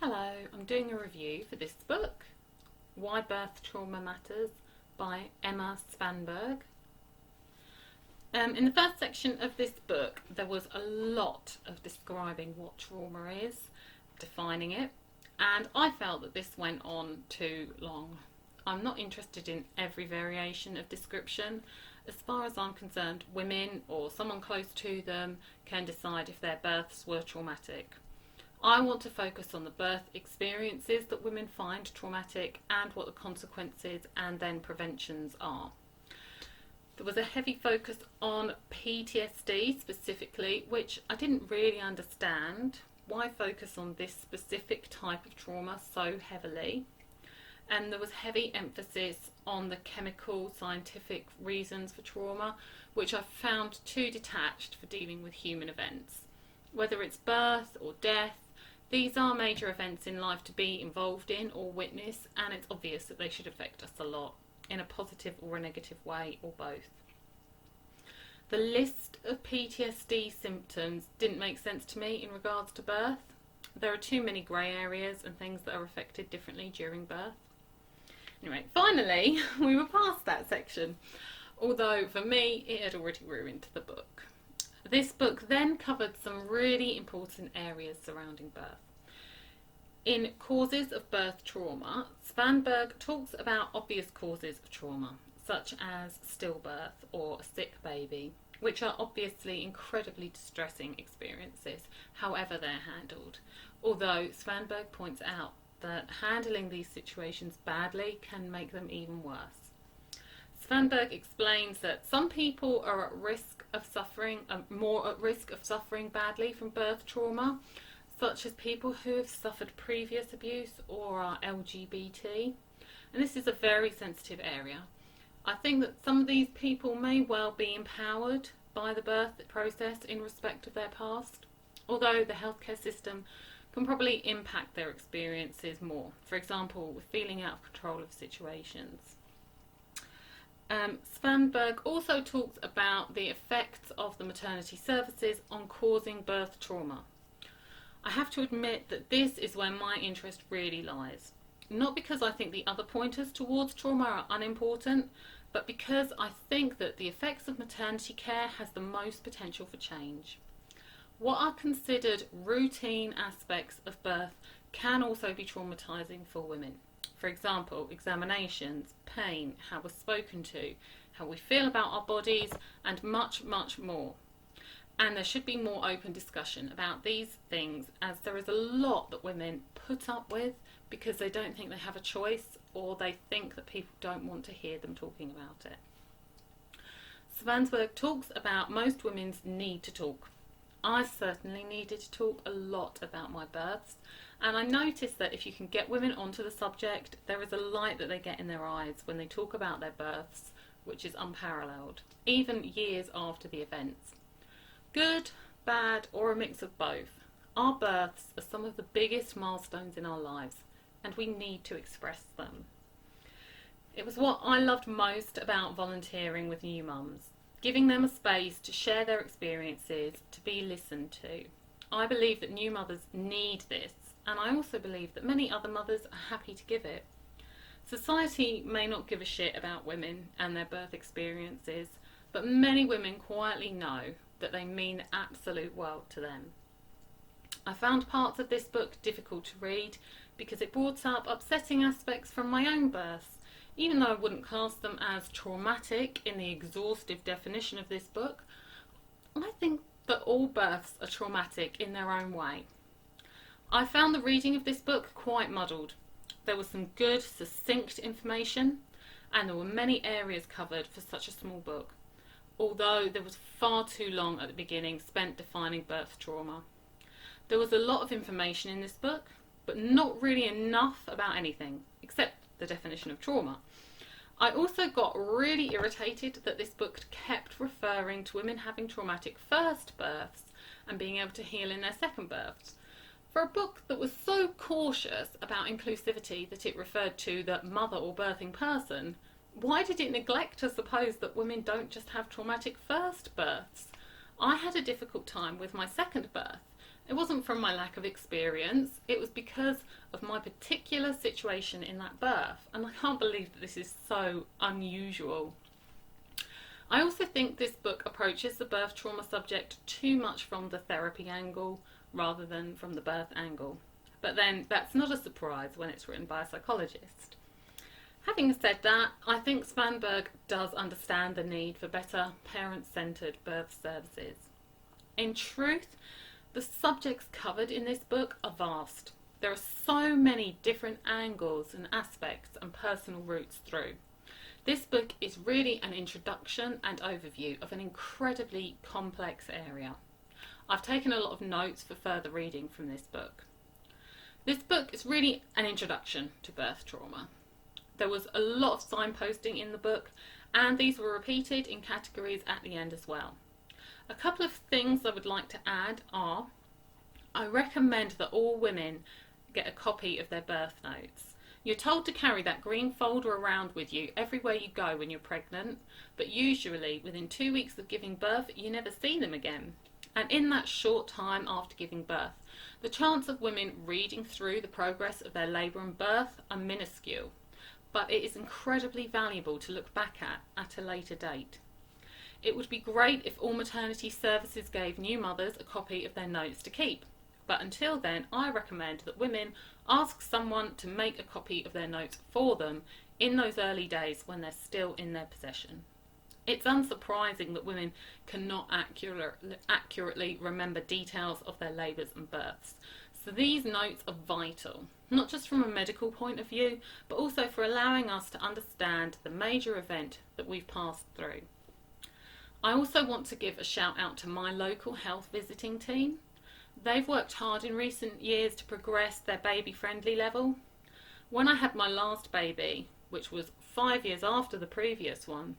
Hello, I'm doing a review for this book, Why Birth Trauma Matters by Emma Svanberg. In the first section of this book, there was a lot of describing what trauma is, defining it, and I felt that this went on too long. I'm not interested in every variation of description. As far as I'm concerned, women or someone close to them can decide if their births were traumatic. I want to focus on the birth experiences that women find traumatic and what the consequences and then preventions are. There was a heavy focus on PTSD specifically, which I didn't really understand. Why focus on this specific type of trauma so heavily? And there was heavy emphasis on the chemical scientific reasons for trauma, which I found too detached for dealing with human events. Whether it's birth or death, these are major events in life to be involved in or witness, and it's obvious that they should affect us a lot, in a positive or a negative way, or both. The list of PTSD symptoms didn't make sense to me in regards to birth. There are too many grey areas and things that are affected differently during birth. Anyway, finally, we were past that section, although for me it had already ruined the book. This book then covered some really important areas surrounding birth. In Causes of Birth Trauma, Svanberg talks about obvious causes of trauma, such as stillbirth or a sick baby, which are obviously incredibly distressing experiences, however they're handled. Although Svanberg points out that handling these situations badly can make them even worse. Svanberg explains that some people are at risk of suffering, more at risk of suffering badly from birth trauma, such as people who have suffered previous abuse or are LGBT. And this is a very sensitive area. I think that some of these people may well be empowered by the birth process in respect of their past, although the healthcare system can probably impact their experiences more, for example, with feeling out of control of situations. Svanberg also talks about the effects of the maternity services on causing birth trauma. I have to admit that this is where my interest really lies. Not because I think the other pointers towards trauma are unimportant, but because I think that the effects of maternity care has the most potential for change. What are considered routine aspects of birth can also be traumatising for women. For example, examinations, pain, how we're spoken to, how we feel about our bodies, and much, much more. And there should be more open discussion about these things, as there is a lot that women put up with because they don't think they have a choice, or they think that people don't want to hear them talking about it. Svanberg talks about most women's need to talk. I certainly needed to talk a lot about my births, and I noticed that if you can get women onto the subject, there is a light that they get in their eyes when they talk about their births, which is unparalleled, even years after the events. Good, bad, or a mix of both, our births are some of the biggest milestones in our lives, and we need to express them. It was what I loved most about volunteering with new mums, giving them a space to share their experiences, to be listened to. I believe that new mothers need this, and I also believe that many other mothers are happy to give it. Society may not give a shit about women and their birth experiences, but many women quietly know that they mean the absolute world to them. I found parts of this book difficult to read because it brought up upsetting aspects from my own births, even though I wouldn't class them as traumatic in the exhaustive definition of this book. I think that all births are traumatic in their own way. I found the reading of this book quite muddled. There was some good, succinct information, and there were many areas covered for such a small book, although there was far too long at the beginning spent defining birth trauma. There was a lot of information in this book, but not really enough about anything, except the definition of trauma. I also got really irritated that this book kept referring to women having traumatic first births and being able to heal in their second births. For a book that was so cautious about inclusivity that it referred to the mother or birthing person, why did it neglect to suppose that women don't just have traumatic first births? I had a difficult time with my second birth, It wasn't from my lack of experience, it was because of my particular situation in that birth, and I can't believe that this is so unusual. I also think this book approaches the birth trauma subject too much from the therapy angle rather than from the birth angle. But then that's not a surprise when it's written by a psychologist. Having said that, I think Svanberg does understand the need for better parent-centred birth services. In truth, the subjects covered in this book are vast. There are so many different angles and aspects and personal routes through. This book is really an introduction and overview of an incredibly complex area. I've taken a lot of notes for further reading from this book. This book is really an introduction to birth trauma. There was a lot of signposting in the book, and these were repeated in categories at the end as well. A couple of things I would like to add are, I recommend that all women get a copy of their birth notes. You're told to carry that green folder around with you everywhere you go when you're pregnant, but usually within 2 weeks of giving birth, you never see them again. And in that short time after giving birth, the chance of women reading through the progress of their labour and birth are minuscule, but it is incredibly valuable to look back at a later date. It would be great if all maternity services gave new mothers a copy of their notes to keep. But until then, I recommend that women ask someone to make a copy of their notes for them in those early days when they're still in their possession. It's unsurprising that women cannot accurately remember details of their labours and births. So these notes are vital, not just from a medical point of view, but also for allowing us to understand the major event that we've passed through. I also want to give a shout out to my local health visiting team. They've worked hard in recent years to progress their baby-friendly level. When I had my last baby, which was 5 years after the previous one,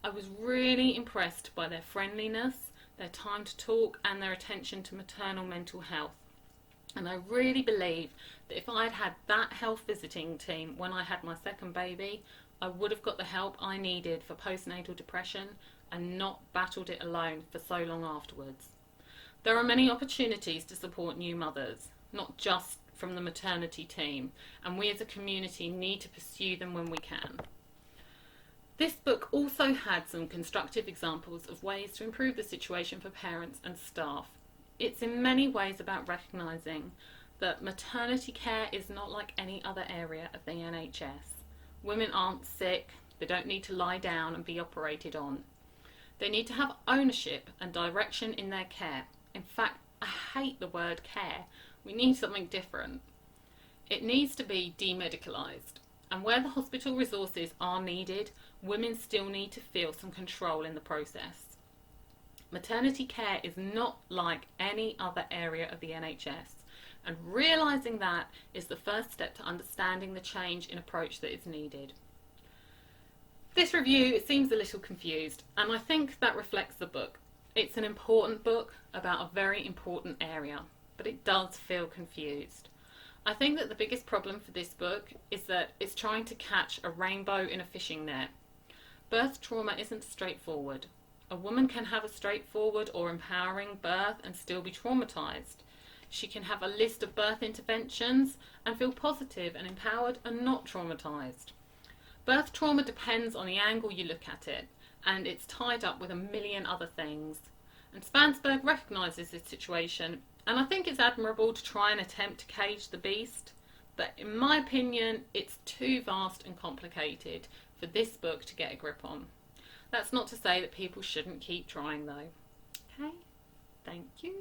I was really impressed by their friendliness, their time to talk, and their attention to maternal mental health. And I really believe that if I'd had that health visiting team when I had my second baby, I would have got the help I needed for postnatal depression and not battled it alone for so long afterwards. There are many opportunities to support new mothers, not just from the maternity team, and we as a community need to pursue them when we can. This book also had some constructive examples of ways to improve the situation for parents and staff. It's in many ways about recognising that maternity care is not like any other area of the NHS. Women aren't sick, they don't need to lie down and be operated on. They need to have ownership and direction in their care. In fact, I hate the word care. We need something different. It needs to be demedicalised. And where the hospital resources are needed, women still need to feel some control in the process. Maternity care is not like any other area of the NHS, and realising that is the first step to understanding the change in approach that is needed. This review, it seems a little confused, and I think that reflects the book. It's an important book about a very important area, but it does feel confused. I think that the biggest problem for this book is that it's trying to catch a rainbow in a fishing net. Birth trauma isn't straightforward. A woman can have a straightforward or empowering birth and still be traumatised. She can have a list of birth interventions and feel positive and empowered and not traumatised. Birth trauma depends on the angle you look at it, and it's tied up with a million other things. And Svanberg recognises this situation, and I think it's admirable to try and attempt to cage the beast, but in my opinion, it's too vast and complicated for this book to get a grip on. That's not to say that people shouldn't keep trying though. Okay, thank you.